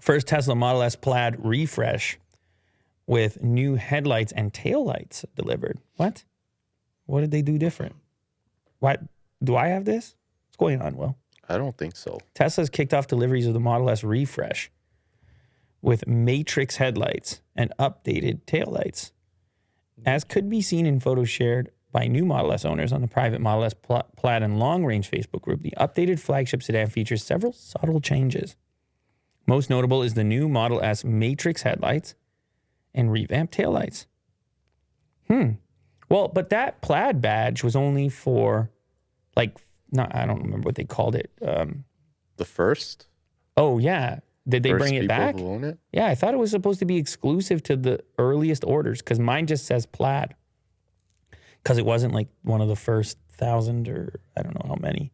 First Tesla Model S Plaid refresh with new headlights and taillights delivered. What? What did they do different? What? Do I have this? What's going on, Will? I don't think so. Tesla's kicked off deliveries of the Model S refresh with matrix headlights and updated taillights. As could be seen in photos shared by new Model S owners on the private Model S Plaid and Long Range Facebook group, the updated flagship sedan features several subtle changes. Most notable is the new Model S matrix headlights and revamped taillights. Well, but that Plaid badge was only for, I don't remember what they called it. The first? Oh, yeah. Did they First bring it people back? who own it? Yeah, I thought it was supposed to be exclusive to the earliest orders because mine just says Plaid. Because it wasn't like one of the first 1,000 or I don't know how many.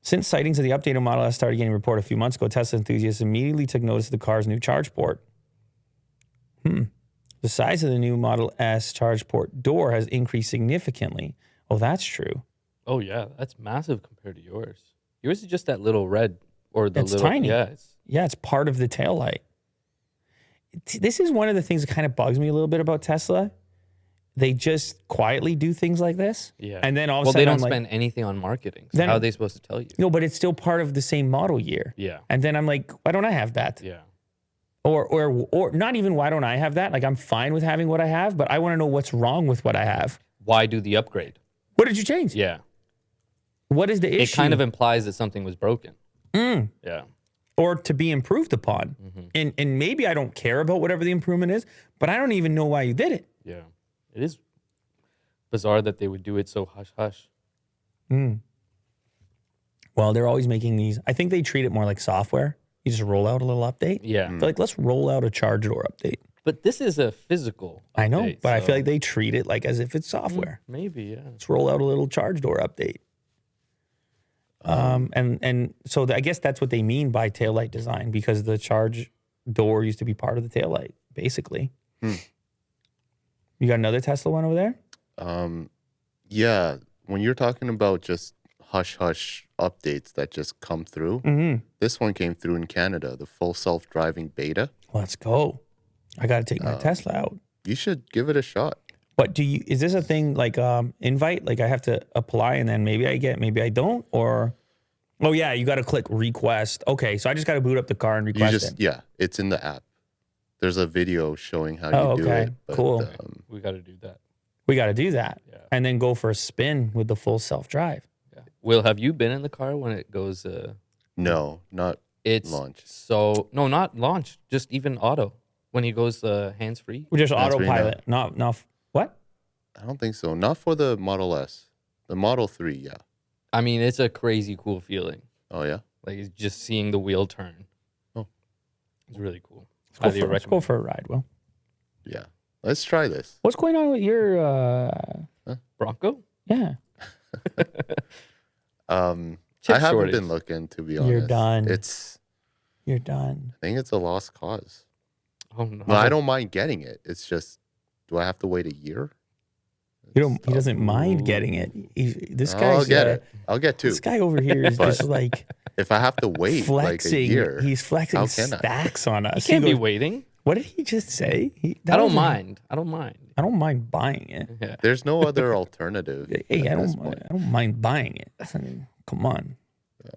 Since sightings of the updated Model S started getting reported a few months ago, Tesla enthusiasts immediately took notice of the car's new charge port. The size of the new Model S charge port door has increased significantly. Oh, that's true. Oh, yeah. That's massive compared to yours. Yours is just that little red or the It's little... tiny. Yeah, It's part of the taillight. This is one of the things that kind of bugs me a little bit about Tesla. They just quietly do things like this. Yeah. And then all of a well, sudden they don't I'm spend anything on marketing. So Then- how are they supposed to tell you? no, but it's still part of the same model year. Yeah. And then I'm like, why don't I have that? Yeah. Or not even why don't I have that? Like I'm fine with having what I have, but I want to know what's wrong with what I have. Why do the upgrade? What did you change? Yeah. What is the issue? It kind of implies that something was broken. Yeah. Or to be improved upon. And maybe I don't care about whatever the improvement is, but I don't even know why you did it. Yeah. It is bizarre that they would do it so hush-hush. Well, they're always making these. I think they treat it more like software. You just roll out a little update. Yeah. I feel like let's roll out a charge door update. But this is a physical I know, update, but I so- feel like they treat it like as if it's software. Maybe, yeah. Let's roll out a little charge door update. And so I guess that's what they mean by taillight design because the charge door used to be part of the taillight, basically. You got another Tesla one over there? Yeah. When you're talking about just hush-hush updates that just come through, this one came through in Canada, the full self-driving beta. Let's go. I got to take my Tesla out. You should give it a shot. What is this a thing like invite? Like I have to apply and then maybe I get, maybe I don't? Or, oh yeah, you got to click request. Okay, so I just got to boot up the car and request it. Yeah, it's in the app. There's a video showing how you do it. But, cool. We got to do that. We got to do that. Yeah. And then go for a spin with the full self-drive. Yeah. Will, have you been in the car when it goes... No, not it's launch. So, no, not launch. Just even auto. When he goes hands-free. Just Hands-free, autopilot. Not what? I don't think so. Not for the Model S. The Model 3, yeah. I mean, it's a crazy cool feeling. Oh, yeah? Like, it's just seeing the wheel turn. Oh. It's really cool. Let's go for a ride, Will. Yeah. Let's try this. What's going on with your Bronco? yeah. Chip I haven't shortage. been looking, to be honest. You're done. You're done. I think it's a lost cause. Oh, no. Well, I don't mind getting it. It's just, do I have to wait a year? He doesn't mind getting it. This guy's I'll get it. I'll get two. This guy over here is just like If I have to wait flexing. like a year, He's flexing how can I? stacks on us. You can't He be goes, waiting. What did he just say? I don't mind. I don't mind. I don't mind buying it. Yeah. there's no other alternative. Hey, at I this don't point. mind buying it. I mean, come on,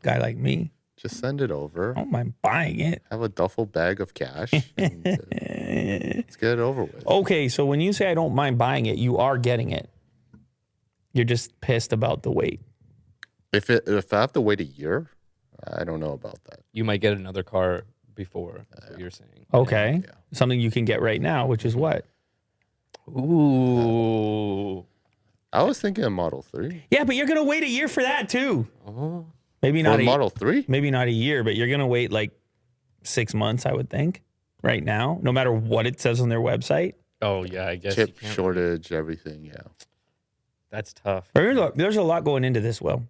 guy like me. Just send it over. I don't mind buying it. Have a duffel bag of cash. And, let's get it over with. Okay, so when you say I don't mind buying it, you are getting it. You're just pissed about the wait. If I have to wait a year, I don't know about that. You might get another car before. That's what you're saying. Okay, Yeah. something you can get right now, which is what? Ooh. I was thinking a Model 3. Yeah, but you're gonna wait a year for that too. Oh. Maybe For not a Model 3? maybe not a year, but you're gonna wait like 6 months, I would think. Right now, no matter what it says on their website. Oh, yeah, I guess. you Chip can't- shortage, everything, yeah. That's tough. There's a lot going into this, Will.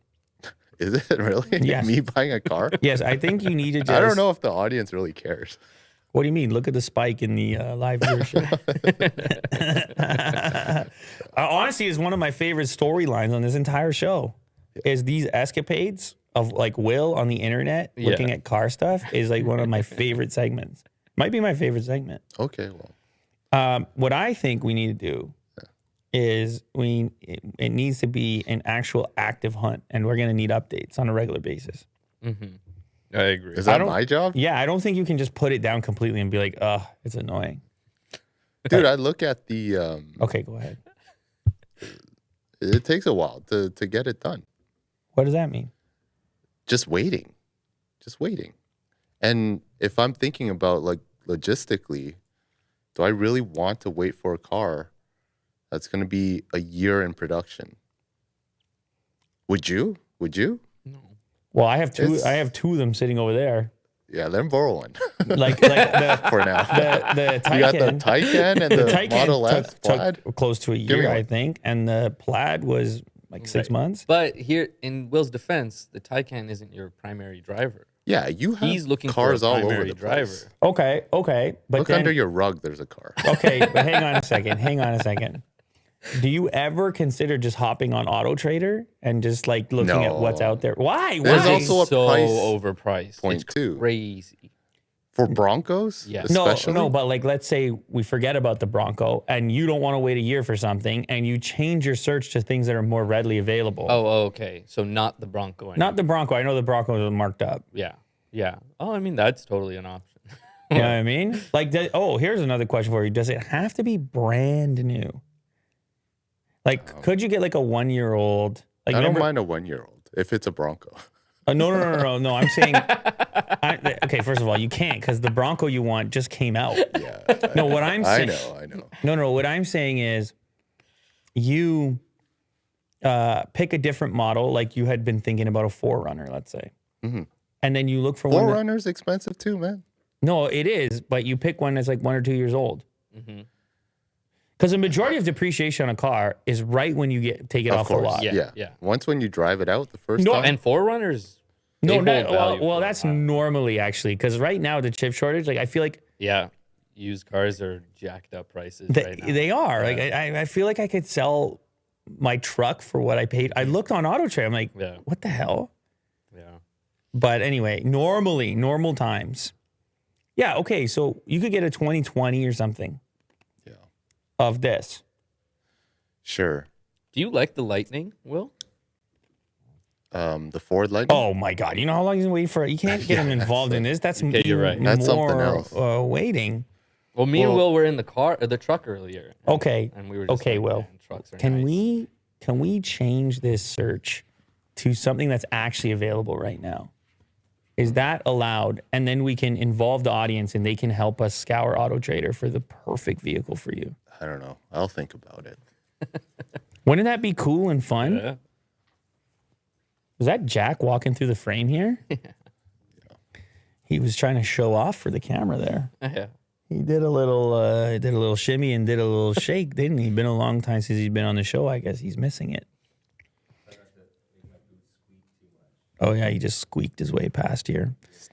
Is it really? Yes. Me buying a car? Yes, I think you need to just. I don't know if the audience really cares. What do you mean? Look at the spike in the live viewership. Honestly, is one of my favorite storylines on this entire show. Is these escapades of like Will on the internet looking at car stuff is like one of my favorite segments. Might be my favorite segment. Okay, well. What I think we need to do is it needs to be an actual active hunt, and we're going to need updates on a regular basis. Mm-hmm. I agree. Is that my job? Yeah, I don't think you can just put it down completely and be like, oh, it's annoying. Dude, I look at the... Okay, go ahead. It takes a while to get it done. What does that mean? Just waiting. And if I'm thinking about like logistically, do I really want to wait for a car that's going to be a year in production? Would you? No. Well, I have two of them sitting over there. Yeah, let him borrow one. Like the For now. the Taycan. You got the Taycan and the Taycan Model S Plaid? took close to a Give me year, one. I think, and the Plaid was like 6 months. But here, in Will's defense, the Taycan isn't your primary driver. Yeah, you have He's looking cars for a all over primary the driver. place. Okay, but Look then, under your rug, there's a car. okay, but hang on a second. Do you ever consider just hopping on Auto Trader and just like looking at what's No. out there? Why? There's Why? also a so price overpriced. point It's too. crazy. For Broncos? Yeah. Especially? No, but like let's say we forget about the Bronco and you don't want to wait a year for something and you change your search to things that are more readily available. Oh, okay. So not the Bronco anymore. Not the Bronco. I know the Bronco is marked up. Yeah. Oh, I mean, that's totally an option. You know what I mean? Like, here's another question for you. Does it have to be brand new? Like, could you get like a 1-year-old? Like, I don't mind a 1-year-old if it's a Bronco. No. I'm saying, okay, first of all, you can't because the Bronco you want just came out. Yeah. No, what I'm saying. I know. No. What I'm saying is, you pick a different model, like you had been thinking about a 4Runner, let's say, and then you look for one. 4Runner's expensive too, man. No, it is, but you pick one that's like 1 or 2 years old. Because the majority of depreciation on a car is right when you take it off the lot. Yeah. Once when you drive it out the first No, time. And 4Runners. No, they hold value well, for a that's while. normally actually because right now the chip shortage, like I feel like Yeah. Used cars are jacked up prices right now. they are. Like I feel like I could sell my truck for what I paid. I looked on Auto Trader. I'm like, what the hell? Yeah. But anyway, normal times. Yeah, okay, so you could get a 2020 or something. Yeah. Of this. Sure. Do you like the Lightning, Will? The Ford Lightning. Oh my God! You know how long he's been waiting for it? You can't get him involved in this. That's you're right. That's something more else. waiting. Well, me and Will were in the truck earlier. Okay. And we were just Okay, like, Will. man, trucks are Can nice. we change this search to something that's actually available right now? Is that allowed? And then we can involve the audience and they can help us scour Auto Trader for the perfect vehicle for you. I don't know. I'll think about it. Wouldn't that be cool and fun? Yeah. Was that Jack walking through the frame here? He was trying to show off for the camera there. Yeah. He did a little shimmy and did a little shake, didn't he? Been a long time since he's been on the show. I guess he's missing it. Oh yeah, he just squeaked his way past here.